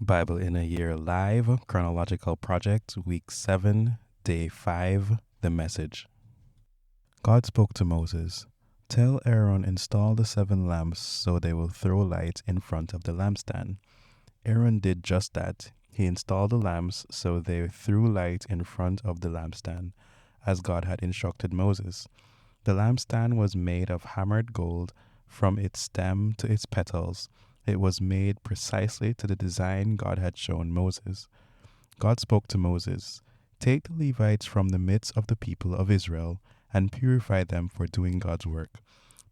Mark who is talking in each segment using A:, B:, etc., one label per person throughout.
A: Bible in a Year Live Chronological Project, Week 7, Day 5, The Message. God spoke to Moses. Tell Aaron install the 7 lamps so they will throw light in front of the lampstand. Aaron did just that. He installed the lamps so they threw light in front of the lampstand, as God had instructed Moses. The lampstand was made of hammered gold from its stem to its petals. It was made precisely to the design God had shown Moses. God spoke to Moses, "Take the Levites from the midst of the people of Israel and purify them for doing God's work.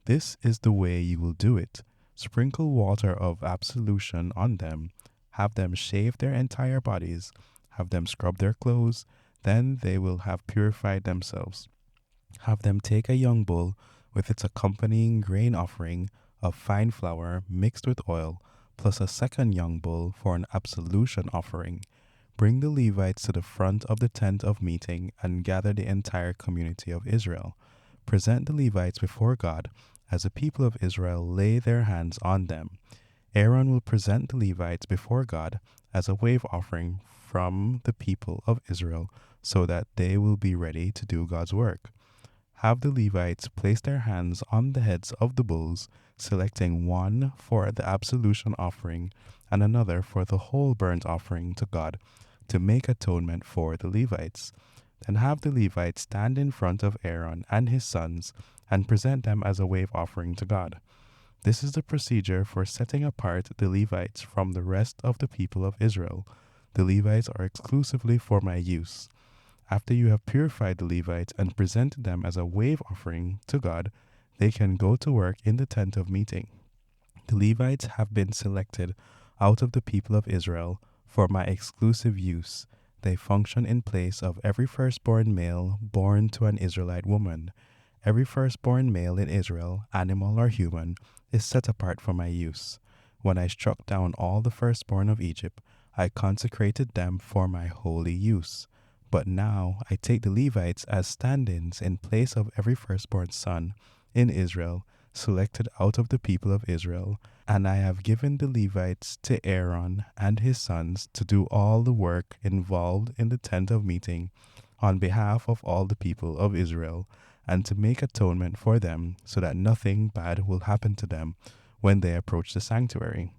A: This is the way you will do it. Sprinkle water of absolution on them, have them shave their entire bodies, have them scrub their clothes, then they will have purified themselves. Have them take a young bull with its accompanying grain offering of fine flour mixed with oil, plus a second young bull for an absolution offering. Bring the Levites to the front of the tent of meeting and gather the entire community of Israel. Present the Levites before God as the people of Israel lay their hands on them. Aaron will present the Levites before God as a wave offering from the people of Israel so that they will be ready to do God's work. Have the Levites place their hands on the heads of the bulls, selecting one for the absolution offering and another for the whole burnt offering to God, to make atonement for the Levites. Then have the Levites stand in front of Aaron and his sons and present them as a wave offering to God. This is the procedure for setting apart the Levites from the rest of the people of Israel. The Levites are exclusively for my use. After you have purified the Levites and presented them as a wave offering to God, they can go to work in the tent of meeting. The Levites have been selected out of the people of Israel for my exclusive use. They function in place of every firstborn male born to an Israelite woman. Every firstborn male in Israel, animal or human, is set apart for my use. When I struck down all the firstborn of Egypt, I consecrated them for my holy use. But now I take the Levites as stand-ins in place of every firstborn son in Israel, selected out of the people of Israel, and I have given the Levites to Aaron and his sons to do all the work involved in the tent of meeting on behalf of all the people of Israel, and to make atonement for them so that nothing bad will happen to them when they approach the sanctuary.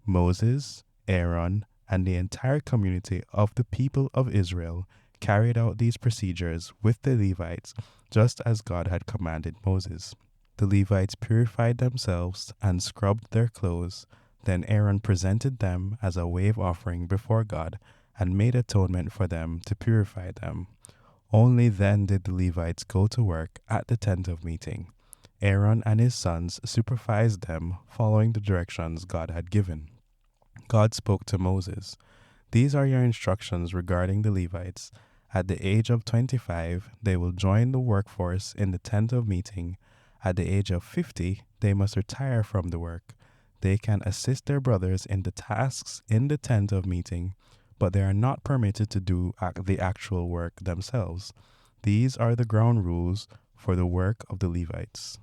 A: Moses, Aaron, and the entire community of the people of Israel carried out these procedures with the Levites, just as God had commanded Moses. The Levites purified themselves and scrubbed their clothes. Then Aaron presented them as a wave offering before God and made atonement for them to purify them. Only then did the Levites go to work at the tent of meeting. Aaron and his sons supervised them, following the directions God had given. God spoke to Moses. These are your instructions regarding the Levites. At the age of 25, they will join the workforce in the tent of meeting. At the age of 50, they must retire from the work. They can assist their brothers in the tasks in the tent of meeting, but they are not permitted to do the actual work themselves. These are the ground rules for the work of the Levites.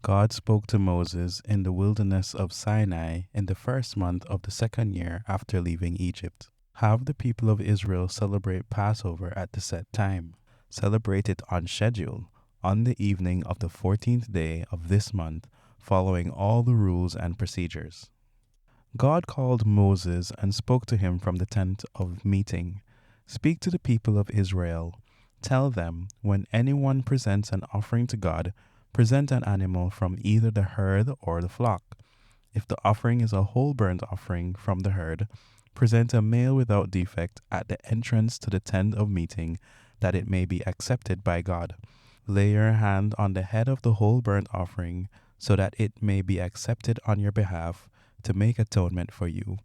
A: God spoke to Moses in the wilderness of Sinai in the first month of the second year after leaving Egypt. Have the people of Israel celebrate Passover at the set time. Celebrate it on schedule, on the evening of the 14th day of this month, following all the rules and procedures. God called Moses and spoke to him from the tent of meeting. Speak to the people of Israel. Tell them, when anyone presents an offering to God, present an animal from either the herd or the flock. If the offering is a whole burnt offering from the herd, present a male without defect at the entrance to the tent of meeting, that it may be accepted by God. Lay your hand on the head of the whole burnt offering, so that it may be accepted on your behalf, to make atonement for you.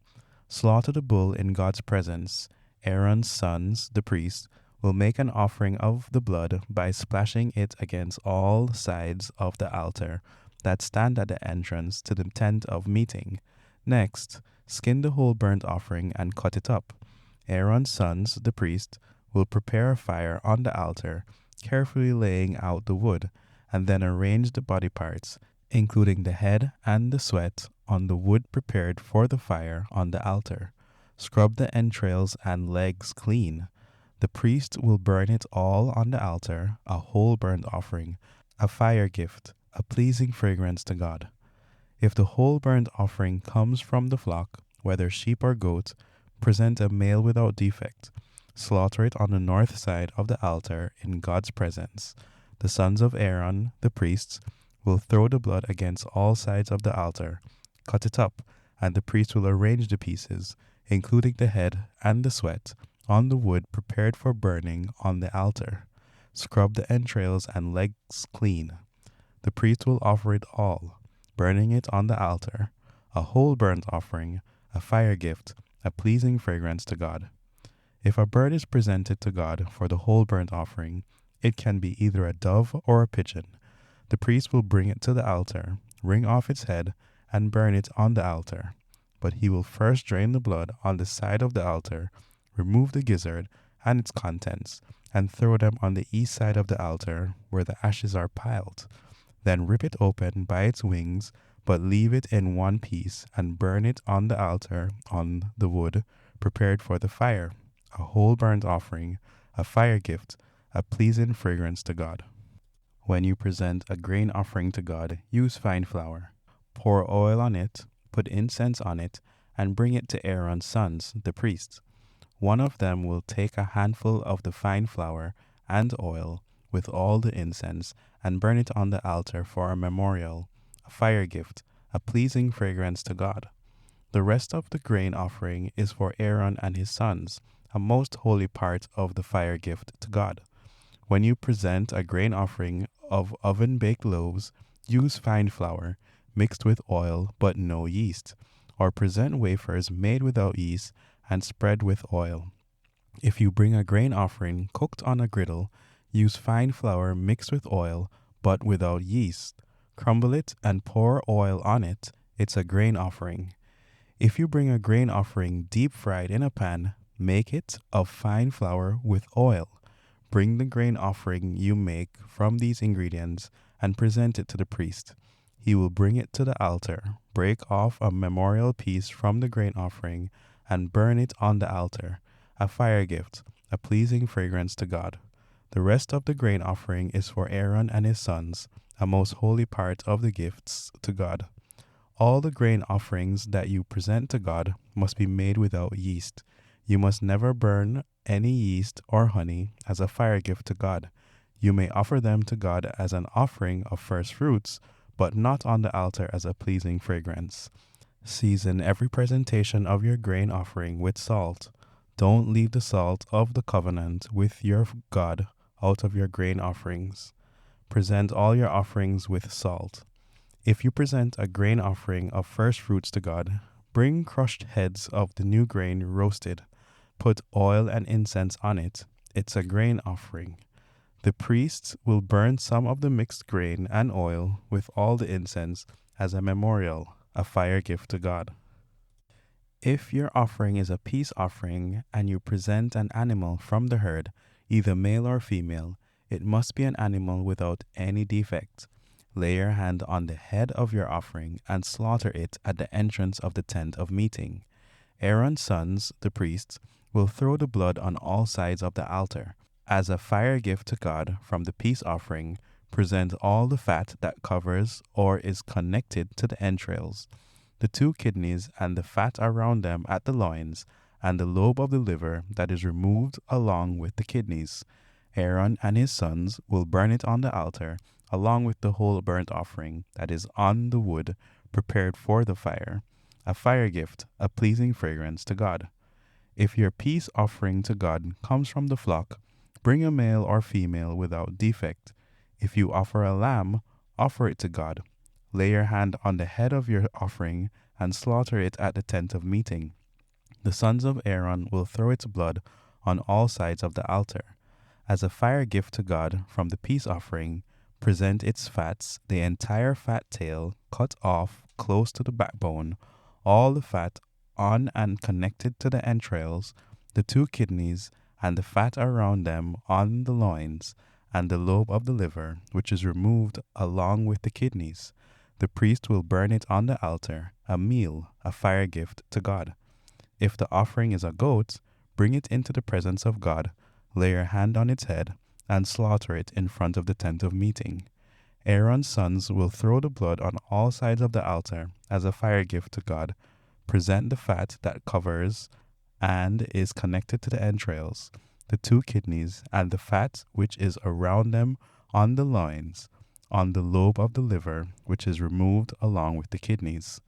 A: Slaughter the bull in God's presence. Aaron's sons, the priests, will make an offering of the blood by splashing it against all sides of the altar that stand at the entrance to the tent of meeting. Next, skin the whole burnt offering and cut it up. Aaron's sons, the priest, will prepare a fire on the altar, carefully laying out the wood, and then arrange the body parts, including the head and the sweat, on the wood prepared for the fire on the altar. Scrub the entrails and legs clean. The priest will burn it all on the altar, a whole burnt offering, a fire gift, a pleasing fragrance to God. If the whole burnt offering comes from the flock, whether sheep or goat, present a male without defect. Slaughter it on the north side of the altar in God's presence. The sons of Aaron, the priests, will throw the blood against all sides of the altar. Cut it up, and the priest will arrange the pieces, including the head and the sweat, on the wood prepared for burning on the altar. Scrub the entrails and legs clean. The priest will offer it all, burning it on the altar, a whole burnt offering, a fire gift, a pleasing fragrance to God. If a bird is presented to God for the whole burnt offering, it can be either a dove or a pigeon. The priest will bring it to the altar, wring off its head, and burn it on the altar. But he will first drain the blood on the side of the altar, remove the gizzard and its contents, and throw them on the east side of the altar where the ashes are piled. Then rip it open by its wings, but leave it in one piece, and burn it on the altar on the wood prepared for the fire, a whole burnt offering, a fire gift, a pleasing fragrance to God. When you present a grain offering to God, use fine flour. Pour oil on it, put incense on it, and bring it to Aaron's sons, the priests. One of them will take a handful of the fine flour and oil with all the incense and burn it on the altar for a memorial, a fire gift, a pleasing fragrance to God. The rest of the grain offering is for Aaron and his sons, a most holy part of the fire gift to God. When you present a grain offering of oven-baked loaves, use fine flour, mixed with oil but no yeast, or present wafers made without yeast and spread with oil. If you bring a grain offering cooked on a griddle, use fine flour mixed with oil but without yeast. Crumble it and pour oil on it. It's a grain offering. If you bring a grain offering deep fried in a pan, make it of fine flour with oil. Bring the grain offering you make from these ingredients and present it to the priest. He will bring it to the altar, break off a memorial piece from the grain offering, and burn it on the altar, a fire gift, a pleasing fragrance to God. The rest of the grain offering is for Aaron and his sons, a most holy part of the gifts to God. All the grain offerings that you present to God must be made without yeast. You must never burn any yeast or honey as a fire gift to God. You may offer them to God as an offering of first fruits, but not on the altar as a pleasing fragrance. Season every presentation of your grain offering with salt. Don't leave the salt of the covenant with your God out of your grain offerings. Present all your offerings with salt. If you present a grain offering of first fruits to God, bring crushed heads of the new grain roasted. Put oil and incense on it. It's a grain offering. The priests will burn some of the mixed grain and oil with all the incense as a memorial, a fire gift to God. If your offering is a peace offering and you present an animal from the herd, either male or female, it must be an animal without any defect. Lay your hand on the head of your offering and slaughter it at the entrance of the tent of meeting. Aaron's sons, the priests, will throw the blood on all sides of the altar. As a fire gift to God from the peace offering, present all the fat that covers or is connected to the entrails, the 2 kidneys and the fat around them at the loins, and the lobe of the liver that is removed along with the kidneys. Aaron and his sons will burn it on the altar, along with the whole burnt offering that is on the wood prepared for the fire, a fire gift, a pleasing fragrance to God. If your peace offering to God comes from the flock, bring a male or female without defect. If you offer a lamb, offer it to God. Lay your hand on the head of your offering and slaughter it at the tent of meeting. The sons of Aaron will throw its blood on all sides of the altar. As a fire gift to God from the peace offering, present its fats, the entire fat tail cut off close to the backbone, all the fat on and connected to the entrails, the 2 kidneys, and the fat around them on the loins, and the lobe of the liver, which is removed along with the kidneys. The priest will burn it on the altar, a meal, a fire gift to God. If the offering is a goat, bring it into the presence of God, lay your hand on its head, and slaughter it in front of the tent of meeting. Aaron's sons will throw the blood on all sides of the altar as a fire gift to God. Present the fat that covers and is connected to the entrails, the 2 kidneys, and the fat which is around them on the loins, on the lobe of the liver, which is removed along with the kidneys.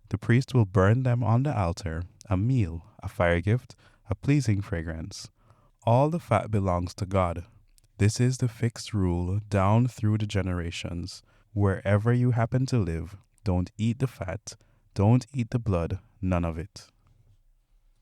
A: The priest will burn them on the altar, a meal, a fire gift, a pleasing fragrance. All the fat belongs to God. This is the fixed rule down through the generations. Wherever you happen to live, don't eat the fat, don't eat the blood, none of it.